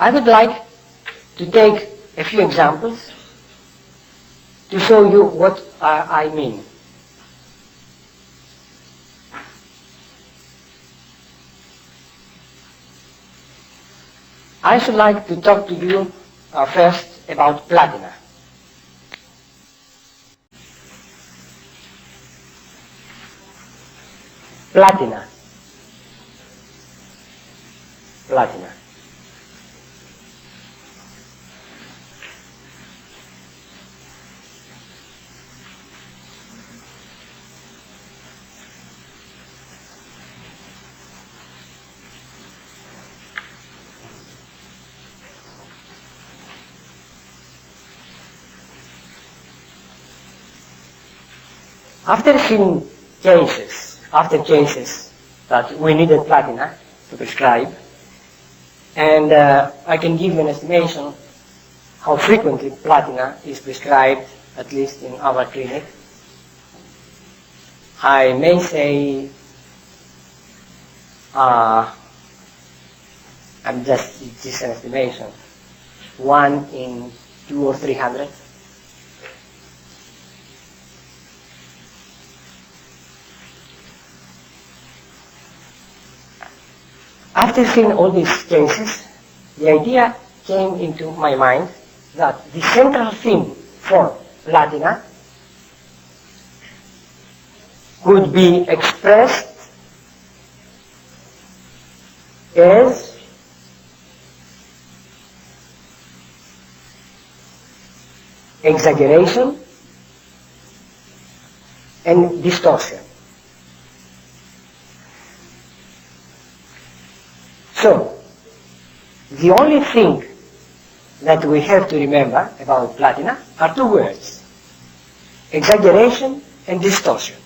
I would like to take a few examples to show you what I mean. I should like to talk to you first about Platina. Platina. Platina. After seeing cases that we needed Platina to prescribe, and I can give you an estimation how frequently Platina is prescribed, at least in our clinic. I may say, it's just an estimation, 1 in 200 or 300. After seeing all these cases, the idea came into my mind that the central theme for Platina could be expressed as exaggeration and distortion. So, the only thing that we have to remember about Platina are two words: exaggeration and distortion.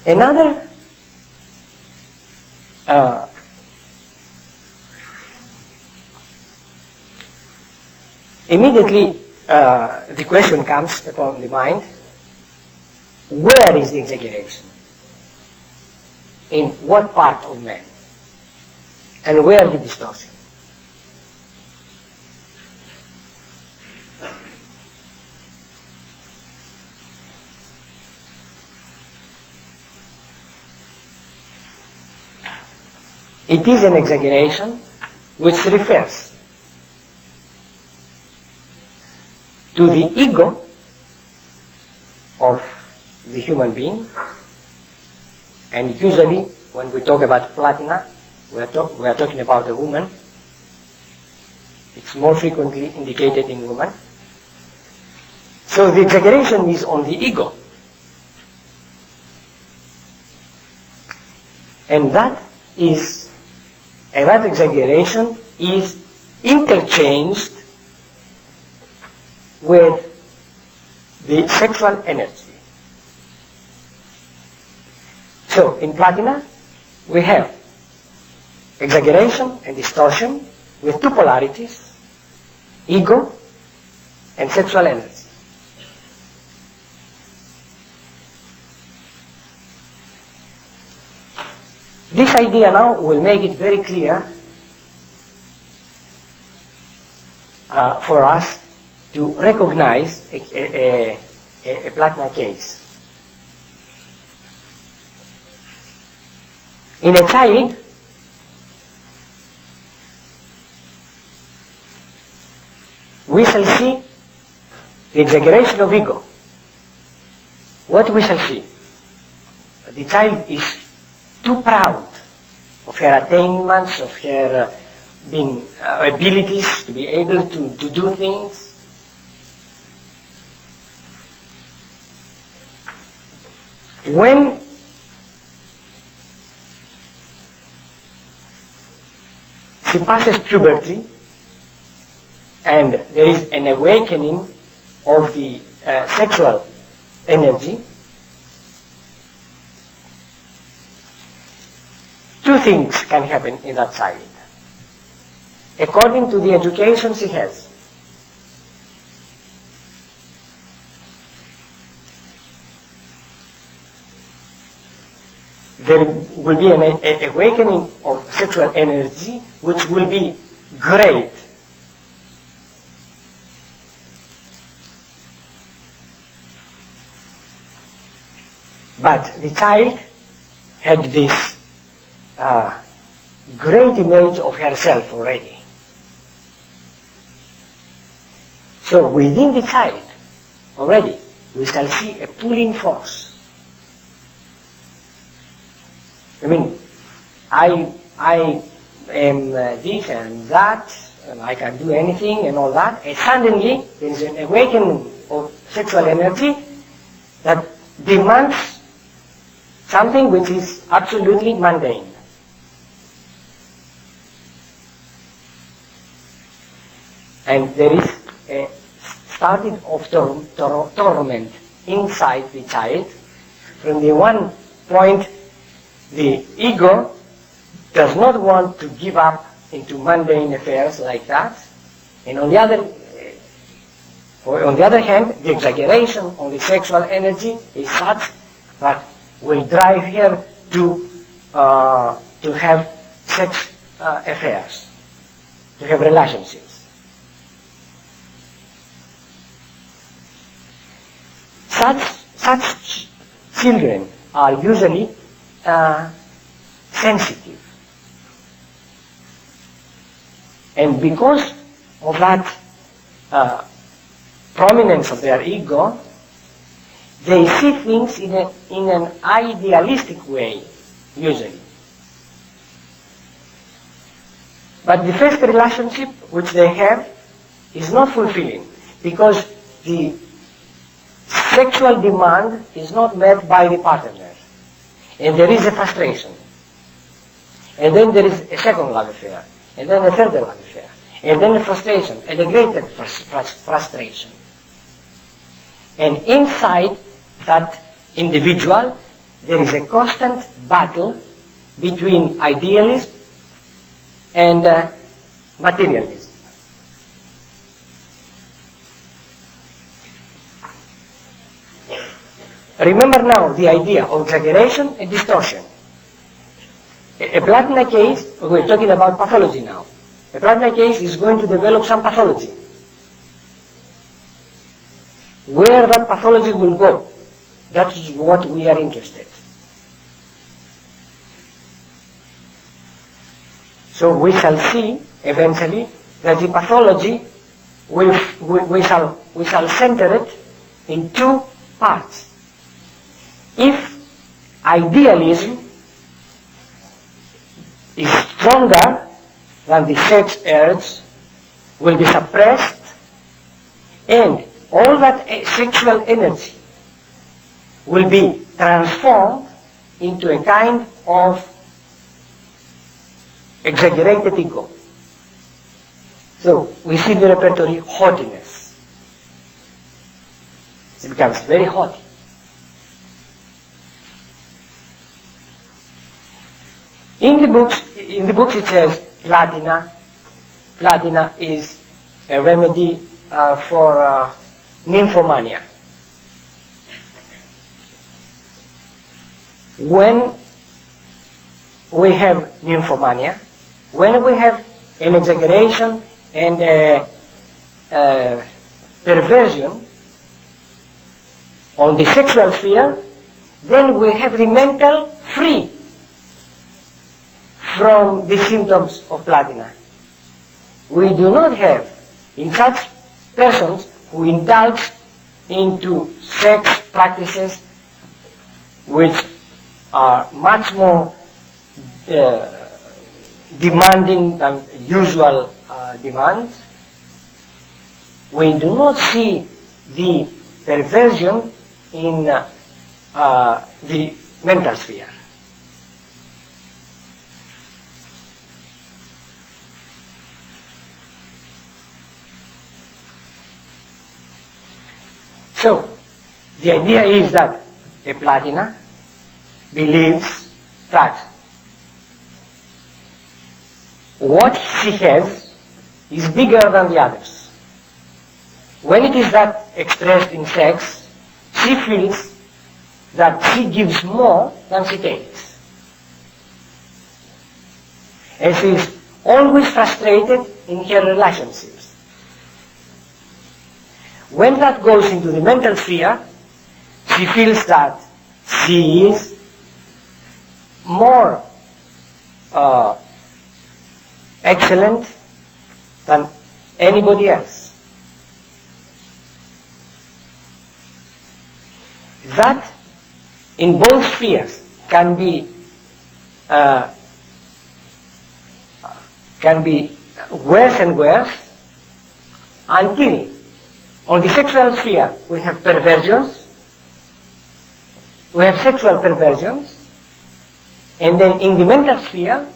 Another immediately the question comes upon the mind: where is the exaggeration? In what part of man? And where the distortion? It is an exaggeration which refers to the ego of the human being, and usually when we talk about Platina, we are talking about a woman. It's more frequently indicated in women. So the exaggeration is on the ego. And that exaggeration is interchanged with the sexual energy. So in Platina we have exaggeration and distortion with two polarities: ego and sexual energy. This idea now will make it very clear for us to recognize a Platina case. In a child, we shall see the exaggeration of ego. What we shall see? The child is too proud of her attainments, of her abilities to be able to do things. When she passes puberty and there is an awakening of the sexual energy, two things can happen in that child, according to the education she has. there will be an awakening of sexual energy which will be great. But the child had this great image of herself already. So within the child already we shall see a pulling force. I mean, I am this and that, and I can do anything and all that, and suddenly there is an awakening of sexual energy that demands something which is absolutely mundane. And there is a starting of torment inside the child. From the one point, the ego does not want to give up into mundane affairs like that, and on the other hand, the exaggeration on the sexual energy is such that will drive her to have sex affairs, to have relationships. Such children are usually sensitive. And because of that prominence of their ego, they see things in an idealistic way, usually. But the first relationship which they have is not fulfilling, because the sexual demand is not met by the partner. And there is a frustration. And then there is a second love affair. And then a third love affair. And then a frustration. And a greater frustration. And inside that individual, there is a constant battle between idealism and materialism. Remember now the idea of exaggeration and distortion. A Platina case, we're talking about pathology now. A Platina case is going to develop some pathology. Where that pathology will go, that is what we are interested. So we shall see eventually that the pathology we shall center it in two parts. If idealism is stronger than the sex urge, will be suppressed, and all that sexual energy will be transformed into a kind of exaggerated ego. So we see the repertory haughtiness. It becomes very haughty. In the books it says Platina. Platina is a remedy for nymphomania. When we have nymphomania, when we have an exaggeration and a perversion on the sexual sphere, then we have the mental free from the symptoms of Platina. We do not have, in such persons who indulge into sex practices which are much more demanding than usual demands, we do not see the perversion in the mental sphere. So, the idea is that a Platina believes that what she has is bigger than the others. When it is that expressed in sex, she feels that she gives more than she takes. and she is always frustrated in her relationships. When that goes into the mental sphere, she feels that she is more excellent than anybody else. That in both spheres can be worse and worse until on the sexual sphere we have perversions, we have sexual perversions, and then in the mental sphere,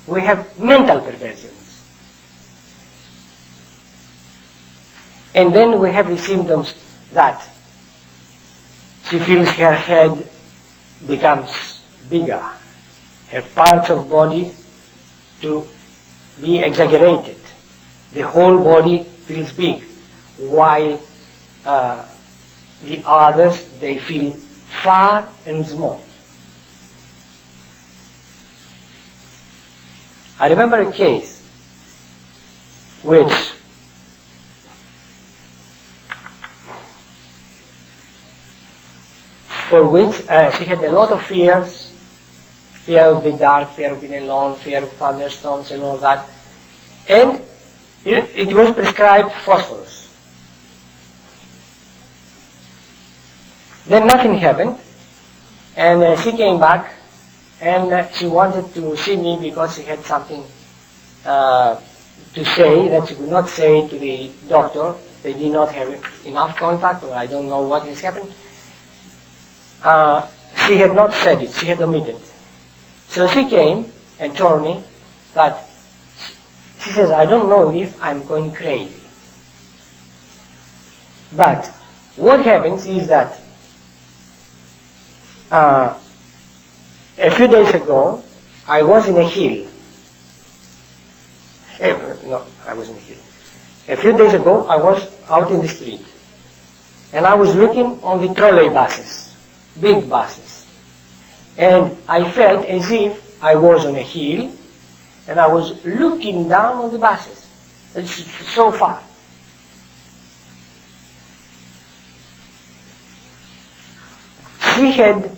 we have mental perversions. And then we have the symptoms that she feels her head becomes bigger, her parts of body to be exaggerated. The whole body feels big, while the others, they feel far and small. I remember a case for which she had a lot of fears, fear of the dark, fear of being alone, fear of thunderstorms and all that. And it was prescribed phosphorus. Then nothing happened, and she came back, and she wanted to see me because she had something to say that she could not say to the doctor. They did not have enough contact, or I don't know what has happened. She had not said it, she had omitted. So she came and told me that, she says, I don't know if I'm going crazy. But what happens is that a few days ago, I was in a hill. No, I was in a hill. A few days ago, I was out in the street. And I was looking on the trolley buses, big buses. And I felt as if I was on a hill, and I was looking down on the buses. It's so far. She had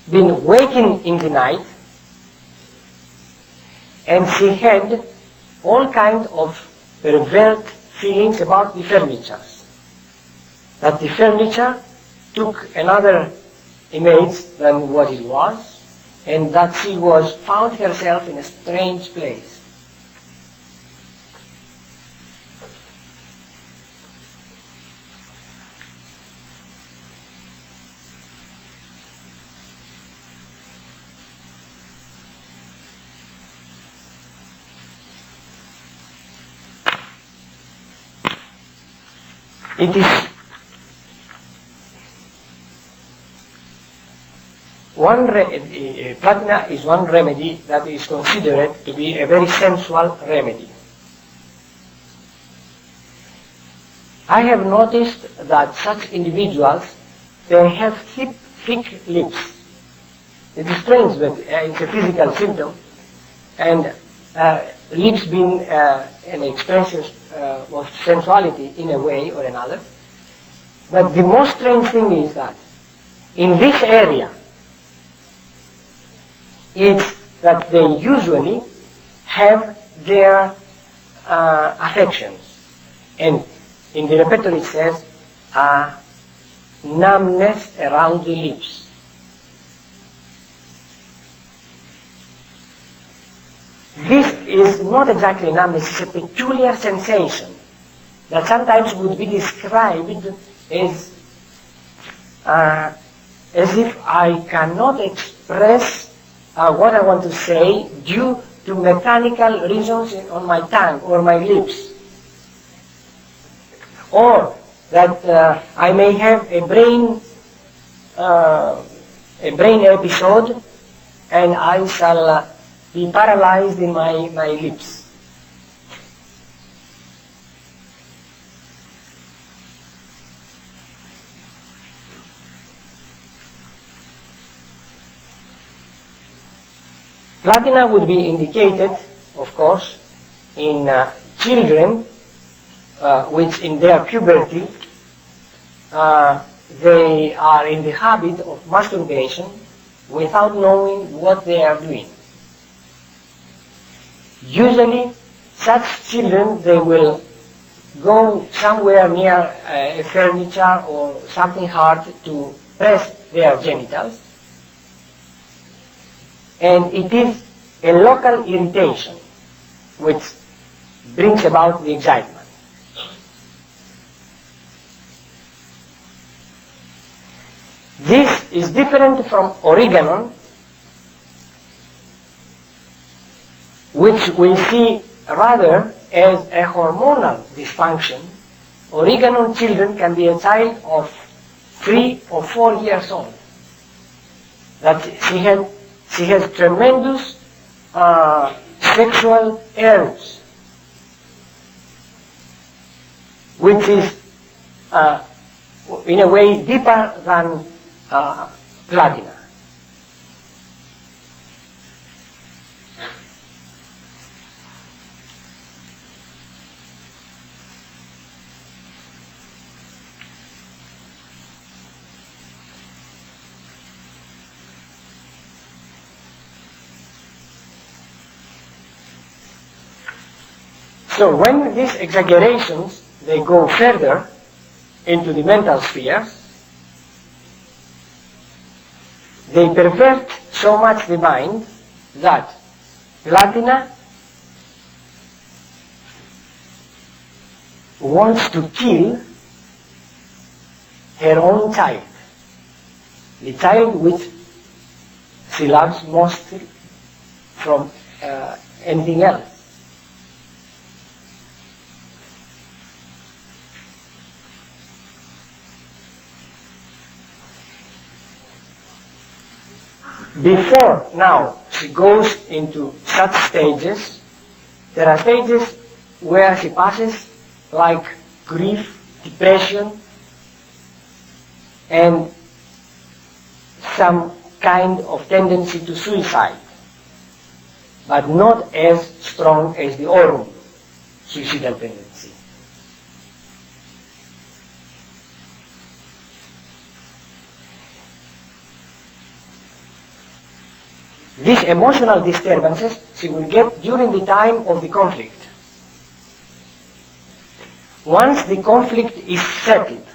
been waking in the night, and she had all kinds of pervert feelings about the furniture. That the furniture took another image than what it was, and that she found herself in a strange place. It is Platina is one remedy that is considered to be a very sensual remedy. I have noticed that such individuals, they have thick lips. It is strange, but it's a physical symptom, and lips being an expression of sensuality in a way or another. But the most strange thing is that in this area, it's that they usually have their affections. And in the repertoire it says numbness around the lips. This is not exactly numbness, it's a peculiar sensation that sometimes would be described as if I cannot express what I want to say due to mechanical reasons on my tongue or my lips. Or that I may have a brain episode and I shall be paralyzed in my lips. Platina would be indicated, of course, in children which in their puberty they are in the habit of masturbation without knowing what they are doing. Usually, such children, they will go somewhere near a furniture or something hard to press their genitals, and it is a local irritation which brings about the excitement. This is different from oreganon, which we see rather as a hormonal dysfunction. Oreganon children can be a child of 3 or 4 years old, that she has tremendous sexual urge, which is in a way deeper than Platina. So when these exaggerations, they go further into the mental spheres, they pervert so much the mind that Platina wants to kill her own child, the child which she loves most from anything else. Before now she goes into such stages, there are stages where she passes like grief, depression, and some kind of tendency to suicide, but not as strong as the oral suicidal tendency. These emotional disturbances she will get during the time of the conflict. Once the conflict is settled,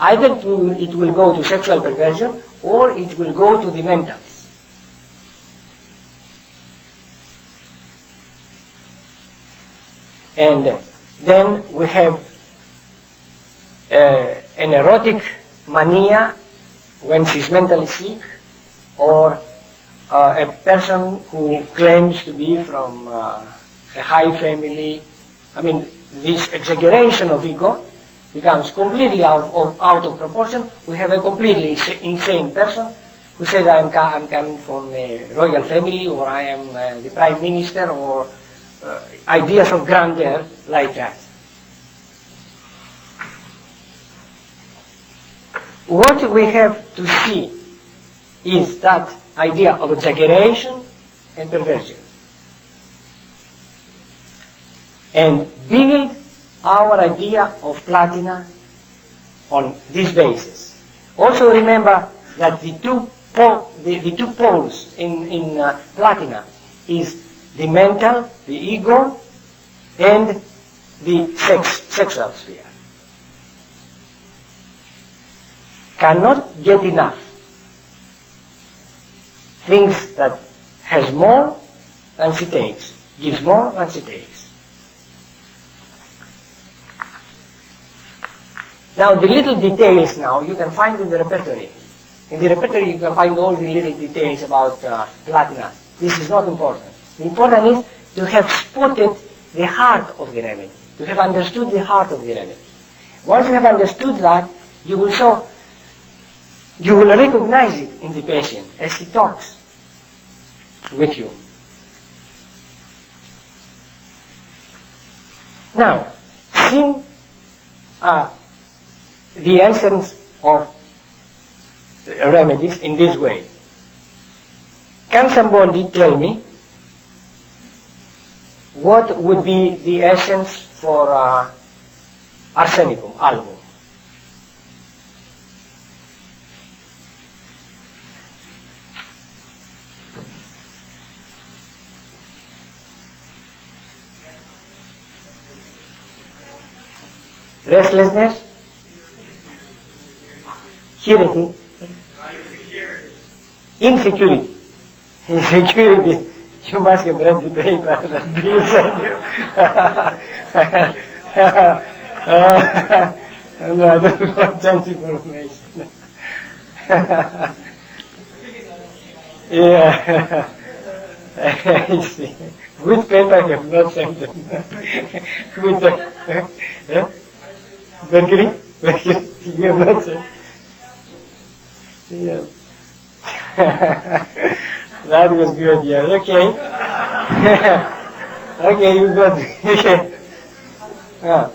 either it will go to sexual perversion or it will go to the mentals. And then we have an erotic mania when she's mentally sick, or a person who claims to be from a high family. I mean, this exaggeration of ego becomes completely out of proportion. We have a completely insane person who says, I'm coming from a royal family, or I am the prime minister, or ideas of grandeur like that. What we have to see is that idea of exaggeration and perversion, and build our idea of Platina on this basis. Also remember that the two poles in Platina is the mental, the ego, and the sexual sphere. Cannot get enough. Thinks that has more than she takes, gives more than she takes. Now the little details now you can find in the repertory. In the repertory you can find all the little details about Platina. This is not important. The important is to have spotted the heart of the remedy, to have understood the heart of the remedy. Once you have understood that, you will recognize it in the patient as he talks with you. Now, seeing the essence of remedies in this way, Can somebody tell me what would be the essence for arsenicum, album? Restlessness? Hearing? Insecurity. Insecurity. You must have read the paper that Bill sent you. No, I don't want that information. Yeah. I see. Which paper you have not sent them? Which yeah? Mercury? Mercury? You have not sent? Yeah. That was good, yeah. Okay. Okay, you got it. Yeah.